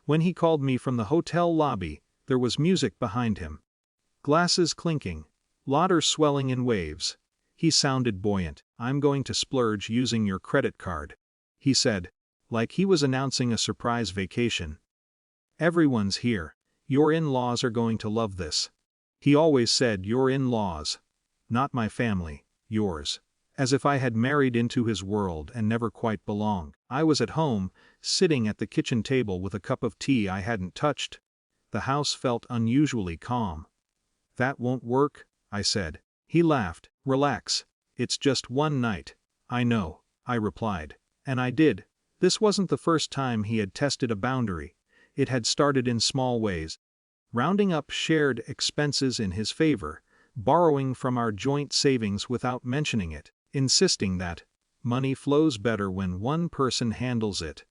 When he called me from the hotel lobby, there was music behind him. Glasses clinking, laughter swelling in waves. He sounded buoyant. "I'm going to splurge using your credit card," he said, like he was announcing a surprise vacation. "Everyone's here. Your in-laws are going to love this." He always said your in-laws. Not my family, yours. As if I had married into his world and never quite belonged. I was at home, sitting at the kitchen table with a cup of tea I hadn't touched. The house felt unusually calm. "That won't work," I said. He laughed. "Relax. It's just one night." "I know," I replied. And I did. This wasn't the first time he had tested a boundary. It had started in small ways. Rounding up shared expenses in his favor, borrowing from our joint savings without mentioning it, insisting that money flows better when one person handles it.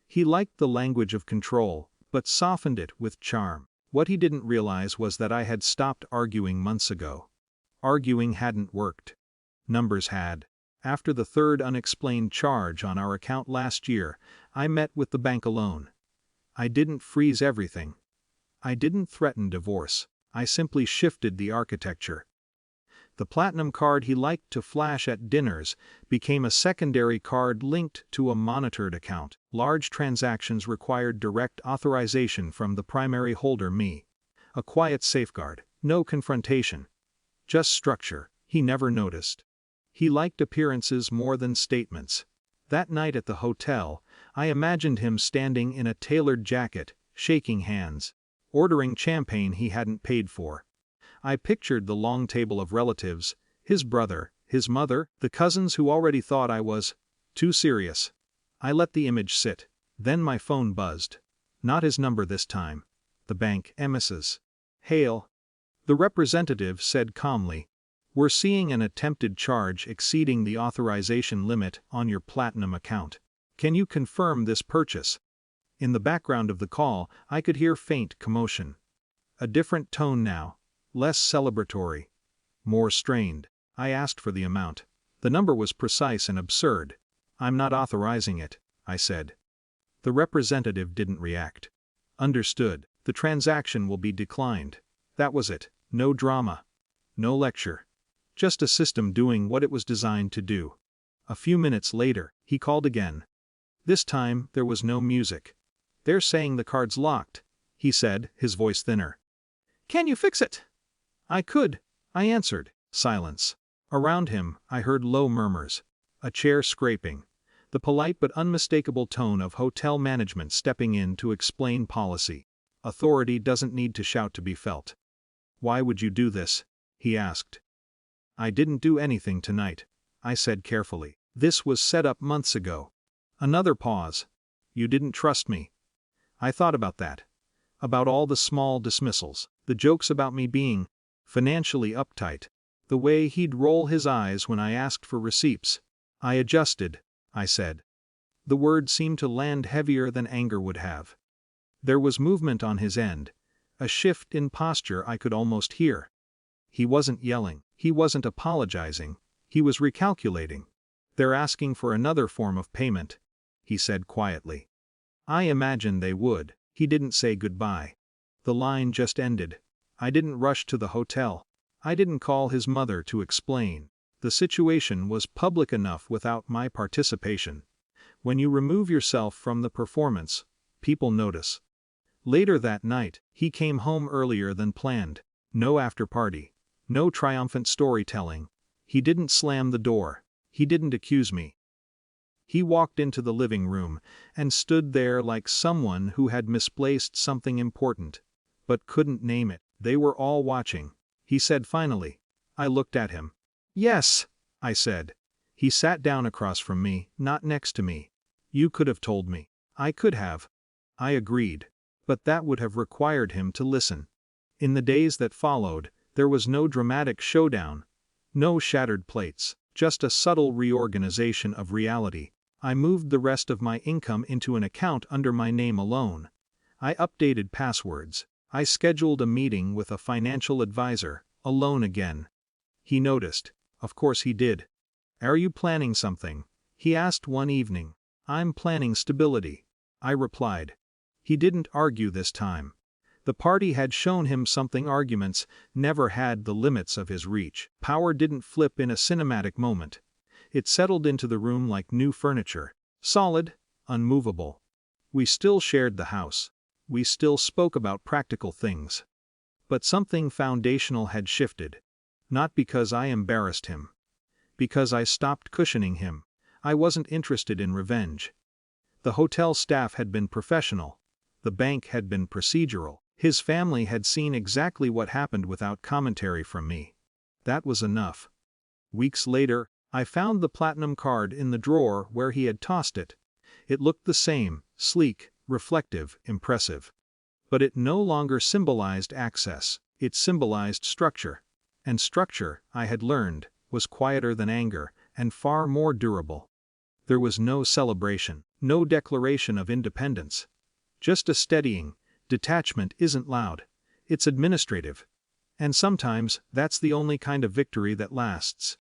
He liked the language of control, but softened it with charm. What he didn't realize was that I had stopped arguing months ago. Arguing hadn't worked. Numbers had. After the third unexplained charge on our account last year, I met with the bank alone. I didn't freeze everything. I didn't threaten divorce. I simply shifted the architecture. The platinum card he liked to flash at dinners became a secondary card linked to a monitored account. Large transactions required direct authorization from the primary holder, me. A quiet safeguard, no confrontation. Just structure. He never noticed. He liked appearances more than statements. That night at the hotel, I imagined him standing in a tailored jacket, shaking hands, ordering champagne he hadn't paid for. I pictured the long table of relatives, his brother, his mother, the cousins who already thought I was too serious. I let the image sit. Then my phone buzzed. Not his number this time. The bank emissaries. "Hail." The representative said calmly, "We're seeing an attempted charge exceeding the authorization limit on your platinum account. Can you confirm this purchase?" In the background of the call, I could hear faint commotion. A different tone now. Less celebratory. More strained. I asked for the amount. The number was precise and absurd. "I'm not authorizing it," I said. The representative didn't react. "Understood. The transaction will be declined." That was it. No drama. No lecture. Just a system doing what it was designed to do. A few minutes later, he called again. This time, there was no music. "They're saying the card's locked," he said, his voice thinner. "Can you fix it?" "I could," I answered. Silence. Around him, I heard low murmurs. A chair scraping. The polite but unmistakable tone of hotel management stepping in to explain policy. Authority doesn't need to shout to be felt. "Why would you do this?" he asked. "I didn't do anything tonight," I said carefully. "This was set up months ago." Another pause. "You didn't trust me." I thought about that. About all the small dismissals, the jokes about me being financially uptight, the way he'd roll his eyes when I asked for receipts. "I adjusted," I said. The word seemed to land heavier than anger would have. There was movement on his end, a shift in posture I could almost hear. He wasn't yelling, he wasn't apologizing, he was recalculating. "They're asking for another form of payment," he said quietly. I imagined they would. He didn't say goodbye. The line just ended. I didn't rush to the hotel. I didn't call his mother to explain. The situation was public enough without my participation. When you remove yourself from the performance, people notice. Later that night, he came home earlier than planned. No after party. No triumphant storytelling. He didn't slam the door. He didn't accuse me. He walked into the living room and stood there like someone who had misplaced something important, but couldn't name it. They were all watching. He said finally. I looked at him. "Yes," I said. He sat down across from me, not next to me. "You could have told me." "I could have." I agreed. But that would have required him to listen. In the days that followed, there was no dramatic showdown. No shattered plates. Just a subtle reorganization of reality. I moved the rest of my income into an account under my name alone. I updated passwords. I scheduled a meeting with a financial advisor, alone again. He noticed. Of course he did. "Are you planning something?" he asked one evening. "I'm planning stability," I replied. He didn't argue this time. The party had shown him something arguments never had: the limits of his reach. Power didn't flip in a cinematic moment. It settled into the room like new furniture. Solid, unmovable. We still shared the house. We still spoke about practical things. But something foundational had shifted. Not because I embarrassed him. Because I stopped cushioning him. I wasn't interested in revenge. The hotel staff had been professional. The bank had been procedural. His family had seen exactly what happened without commentary from me. That was enough. Weeks later, I found the platinum card in the drawer where he had tossed it. It looked the same, sleek, reflective, impressive. But it no longer symbolized access, it symbolized structure. And structure, I had learned, was quieter than anger, and far more durable. There was no celebration, no declaration of independence. Just a steadying. Detachment isn't loud. It's administrative. And sometimes, that's the only kind of victory that lasts.